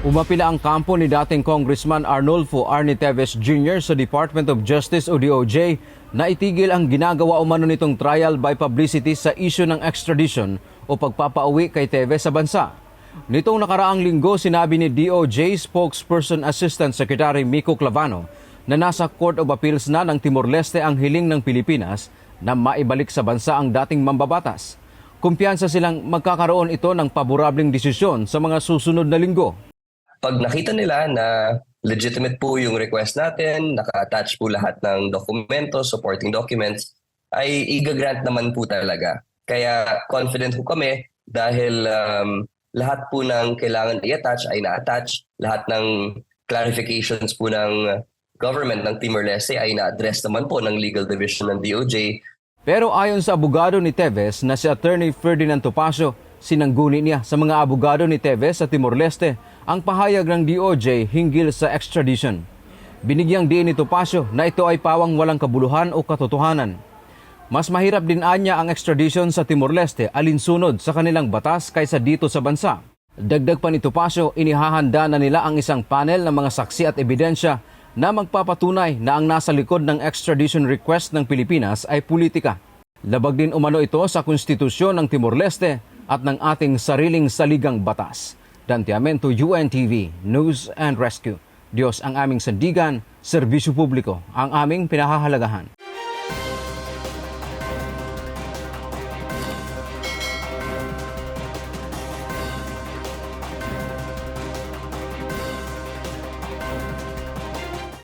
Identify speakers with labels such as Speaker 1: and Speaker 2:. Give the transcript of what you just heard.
Speaker 1: Umapila ang kampo ni dating Congressman Arnulfo Arnie Teves Jr. sa Department of Justice o DOJ na itigil ang ginagawa umano nitong trial by publicity sa issue ng extradition o pagpapauwi kay Teves sa bansa. Nitong nakaraang linggo, sinabi ni DOJ Spokesperson Assistant Secretary Miko Clavano na nasa Court of Appeals na ng Timor-Leste ang hiling ng Pilipinas na maibalik sa bansa ang dating mambabatas. Kumpiyansa silang magkakaroon ito ng paborableng desisyon sa mga susunod na linggo.
Speaker 2: Pag nakita nila na legitimate po yung request natin, naka-attach po lahat ng dokumento, supporting documents, ay i-grant naman po talaga. Kaya confident po kami dahil lahat po ng kailangan i-attach ay na-attach. Lahat ng clarifications po ng government ng Timor-Leste ay na-address naman po ng Legal Division ng DOJ.
Speaker 1: Pero ayon sa abogado ni Teves na si Attorney Ferdinand Topacio, sinangguni niya sa mga abogado ni Teves sa Timor-Leste ang pahayag ng DOJ hinggil sa extradition. Binigyang diin ni Topacio na ito ay pawang walang kabuluhan o katotohanan. Mas mahirap din anya ang extradition sa Timor-Leste alinsunod sa kanilang batas kaysa dito sa bansa. Dagdag pa ni Topacio, inihahanda na nila ang isang panel ng mga saksi at ebidensya na magpapatunay na ang nasa likod ng extradition request ng Pilipinas ay politika. Labag din umano ito sa konstitusyon ng Timor-Leste at ng ating sariling saligang batas. Dantiamento, UNTV, News and Rescue. Diyos ang aming sandigan, serbisyo publiko ang aming pinahahalagahan.